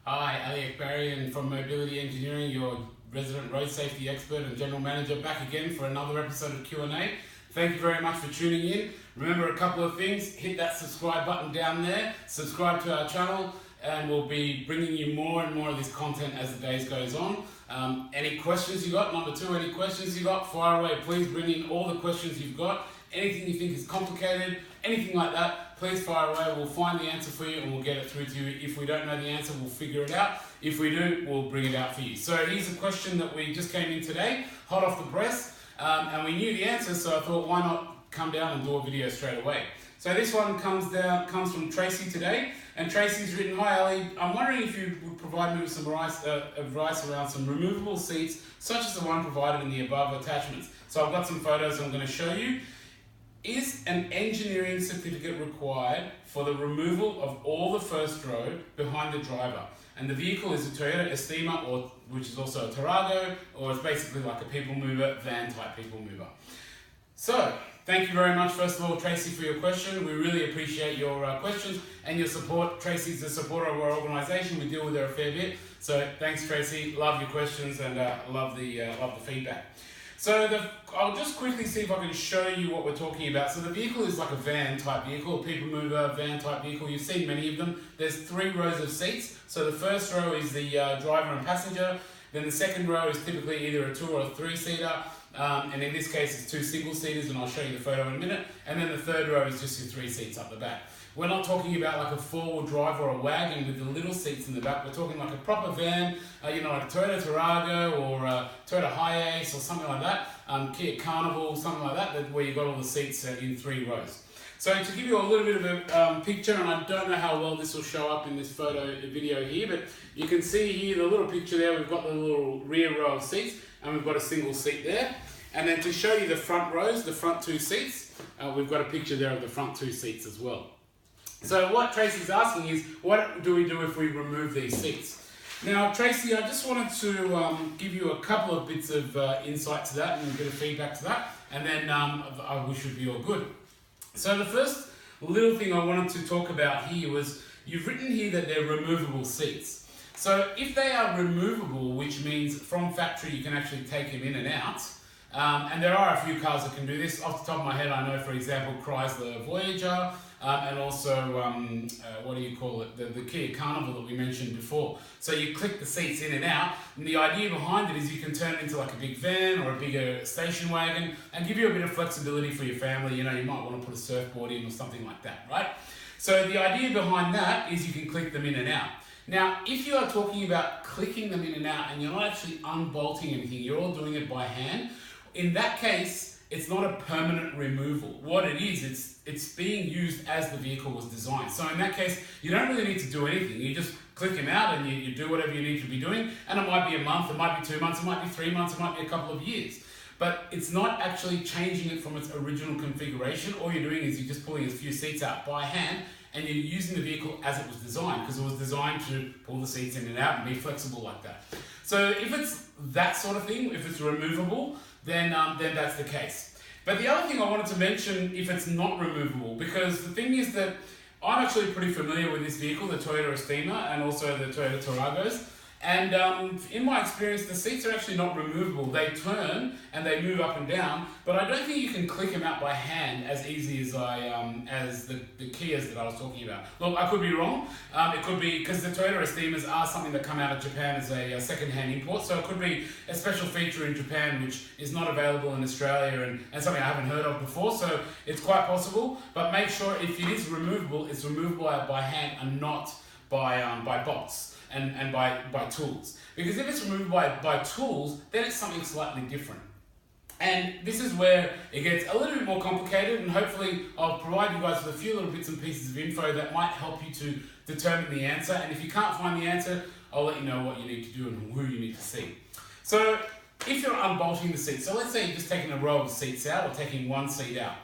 Hi, Ali Akbarian from Mobility Engineering, your resident road safety expert and general manager, back again for another episode of Q&A. Thank you very much for tuning in. Remember a couple of things, hit that subscribe button down there, subscribe to our channel, and we'll be bringing you more and more of this content as the days goes on. Any questions you got? Number two, any questions you got? Fire away. Please bring in all the questions you've got. Anything you think is complicated, anything like that, please fire away. We'll find the answer for you and we'll get it through to you. If we don't know the answer, we'll figure it out. If we do, we'll bring it out for you. So here's a question that we just came in today, hot off the press, and we knew the answer, so I thought, why not come down and do a video straight away? So this one comes from Tracey today, and Tracey's written, "Hi Ali, I'm wondering if you would provide me with some advice around some removable seats, such as the one provided in the above attachments." So I've got some photos I'm going to show you. Is an engineering certificate required for the removal of all the first row behind the driver? And the vehicle is a Toyota Estima, which is also a Tarago, or it's basically like a people mover, van type people mover. So, thank you very much, first of all, Tracey, for your question. We really appreciate your questions and your support. Tracey's the supporter of our organisation. We deal with her a fair bit. So thanks, Tracey. Love your questions and love the feedback. So I'll just quickly see if I can show you what we're talking about. So the vehicle is like a van type vehicle, a people mover, van type vehicle. You've seen many of them. There's 3 rows of seats. So the first row is the driver and passenger. Then the second row is typically either a 2 or a 3-seater. And in this case, it's 2 single-seaters, and I'll show you the photo in a minute. And then the third row is just your 3 seats up the back. We're not talking about like a 4-wheel drive or a wagon with the little seats in the back. We're talking like a proper van, like a Toyota Tarago or a Toyota Hiace or something like that, Kia Carnival, something like that, where you've got all the seats in 3 rows. So to give you a little bit of a picture, and I don't know how well this will show up in this video here, but you can see here the little picture there. We've got the little rear row of seats, and we've got a single seat there. And then to show you the front rows, the front 2 seats, we've got a picture there of the front 2 seats as well. So what Tracey's asking is, what do we do if we remove these seats? Now, Tracey, I just wanted to give you a couple of bits of insight to that and a bit of feedback to that, and then I wish you'd be all good. So the first little thing I wanted to talk about here was, you've written here that they're removable seats. So if they are removable, which means from factory you can actually take them in and out, and there are a few cars that can do this. Off the top of my head, I know, for example, Chrysler Voyager, and also, the Kia Carnival that we mentioned before. So you click the seats in and out, and the idea behind it is you can turn it into like a big van or a bigger station wagon and give you a bit of flexibility for your family. You might want to put a surfboard in or something like that, right? So the idea behind that is you can click them in and out. Now, if you are talking about clicking them in and out and you're not actually unbolting anything, you're all doing it by hand, in that case, it's not a permanent removal. What it is, it's being used as the vehicle was designed. So in that case, you don't really need to do anything. You just click them out and you do whatever you need to be doing. And it might be a month, it might be 2 months, it might be 3 months, it might be a couple of years. But it's not actually changing it from its original configuration. All you're doing is you're just pulling a few seats out by hand, and you're using the vehicle as it was designed, because it was designed to pull the seats in and out and be flexible like that. So if it's that sort of thing, if it's removable, then that's the case. But the other thing I wanted to mention, if it's not removable, because the thing is that I'm actually pretty familiar with this vehicle, the Toyota Estima, and also the Toyota Taragos. And in my experience, the seats are actually not removable. They turn and they move up and down, but I don't think you can click them out by hand as easy as as the Kias that I was talking about. Look, I could be wrong. It could be because the Toyota Estimas are something that come out of Japan as a second-hand import, so it could be a special feature in Japan which is not available in Australia and something I haven't heard of before, so it's quite possible. But make sure if it is removable, it's removable by hand and not by bolts. And by tools. Because if it's removed by tools, then it's something slightly different. And this is where it gets a little bit more complicated, and hopefully I'll provide you guys with a few little bits and pieces of info that might help you to determine the answer. And if you can't find the answer, I'll let you know what you need to do and who you need to see. So if you're unbolting the seat, so let's say you're just taking a row of seats out or taking one seat out.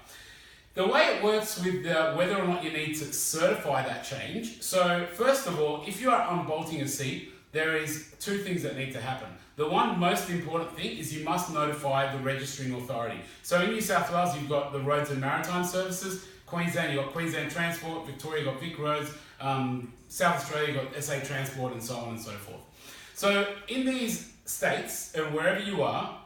The way it works with whether or not you need to certify that change, so first of all, if you are unbolting a seat, there is 2 things that need to happen. The one most important thing is you must notify the registering authority. So in New South Wales, you've got the Roads and Maritime Services. Queensland, you've got Queensland Transport. Victoria, you've got Vic Roads. South Australia, you've got SA Transport and so on and so forth. So in these states, and wherever you are,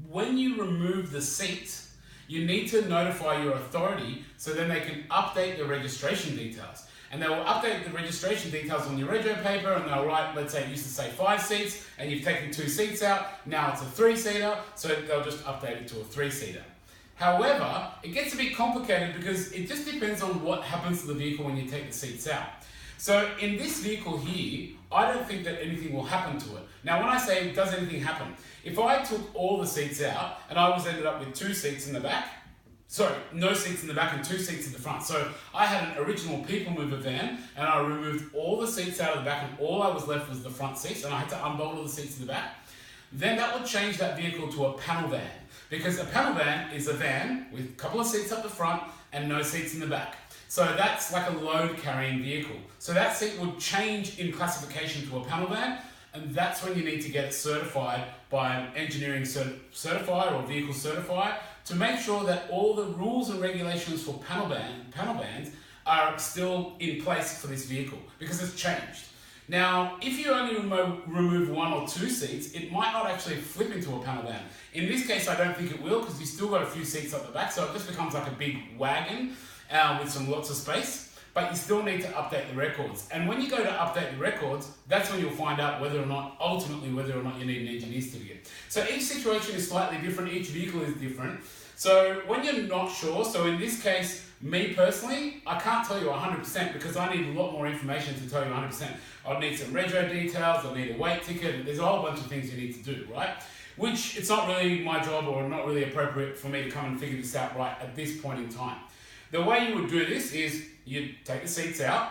when you remove the seat, you need to notify your authority so then they can update the registration details. And they will update the registration details on your rego paper, and they'll write, let's say it used to say 5 seats, and you've taken 2 seats out, now it's a 3-seater, so they'll just update it to a 3-seater. However, it gets a bit complicated because it just depends on what happens to the vehicle when you take the seats out. So in this vehicle here, I don't think that anything will happen to it. Now when I say does anything happen, if I took all the seats out and I was ended up with 2 seats in the back, no seats in the back and 2 seats in the front. So I had an original people mover van and I removed all the seats out of the back and all I was left was the front seats and I had to unbolt all the seats in the back. Then that would change that vehicle to a panel van, because a panel van is a van with a couple of seats up the front and no seats in the back. So that's like a load carrying vehicle. So that seat would change in classification to a panel van, and that's when you need to get it certified by an engineering certifier or vehicle certifier to make sure that all the rules and regulations for panel vans are still in place for this vehicle, because it's changed. Now, if you only remove 1 or 2 seats, it might not actually flip into a panel van. In this case, I don't think it will, because you've still got a few seats up the back, so it just becomes like a big wagon with lots of space, but you still need to update the records. And when you go to update the records, that's when you'll find out ultimately whether or not you need an engineer certificate. So each situation is slightly different, each vehicle is different. So when you're not sure, so in this case, me personally, I can't tell you 100% because I need a lot more information to tell you 100%. I'll need some rego details, I'll need a weight ticket, there's a whole bunch of things you need to do, right? Which it's not really my job or not really appropriate for me to come and figure this out right at this point in time. The way you would do this is you'd take the seats out,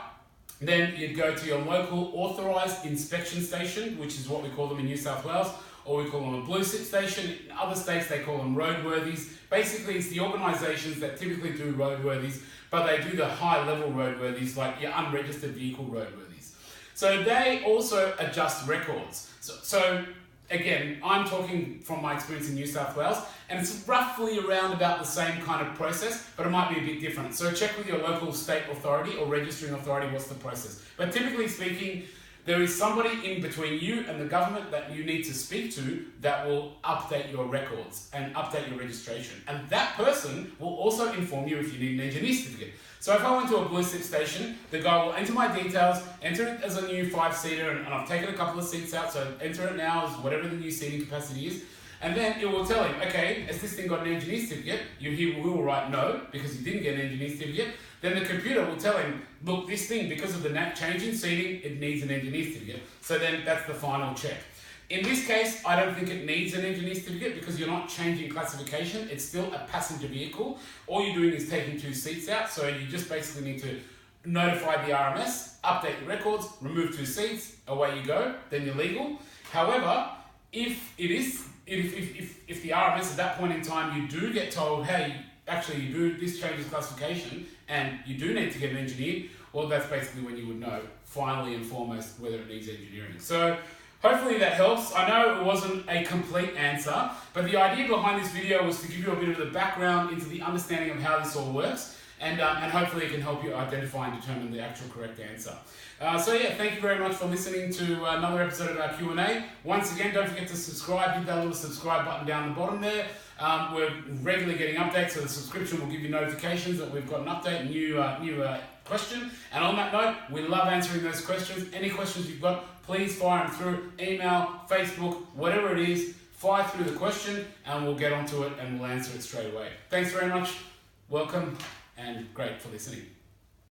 then you'd go to your local authorised inspection station, which is what we call them in New South Wales, or we call them a blue sit station. In other states they call them roadworthies. Basically it's the organisations that typically do roadworthies, but they do the high level roadworthies, like your unregistered vehicle roadworthies. So they also adjust records. So again, I'm talking from my experience in New South Wales, and it's roughly around about the same kind of process, but it might be a bit different. So check with your local state authority or registering authority what's the process. But typically speaking, there is somebody in between you and the government that you need to speak to that will update your records and update your registration. And that person will also inform you if you need an engineer certificate. So if I went to a blue sit station, the guy will enter my details, enter it as a new 5-seater, and I've taken a couple of seats out, so enter it now as whatever the new seating capacity is. And then it will tell him, okay, has this thing got an engineer certificate? He will write no, because he didn't get an engineer certificate. Then the computer will tell him, look, this thing, because of the change in seating, it needs an engineer certificate. So then that's the final check. In this case, I don't think it needs an engineer certificate because you're not changing classification. It's still a passenger vehicle. All you're doing is taking 2 seats out. So you just basically need to notify the RMS, update the records, remove 2 seats, away you go, then you're legal. However, if the RMS at that point in time, you do get told, hey, actually this changes classification and you do need to get an engineer, well, that's basically when you would know, finally and foremost, whether it needs engineering. So hopefully that helps. I know it wasn't a complete answer, but the idea behind this video was to give you a bit of the background into the understanding of how this all works, and hopefully it can help you identify and determine the actual correct answer. So yeah, thank you very much for listening to another episode of our Q&A. Once again, don't forget to subscribe, hit that little subscribe button down the bottom there. We're regularly getting updates, so the subscription will give you notifications that we've got an update, new question. And on that note, we love answering those questions. Any questions you've got, please fire them through email, Facebook, whatever it is. Fire through the question and we'll get onto it and we'll answer it straight away. Thanks very much. Welcome and great for listening.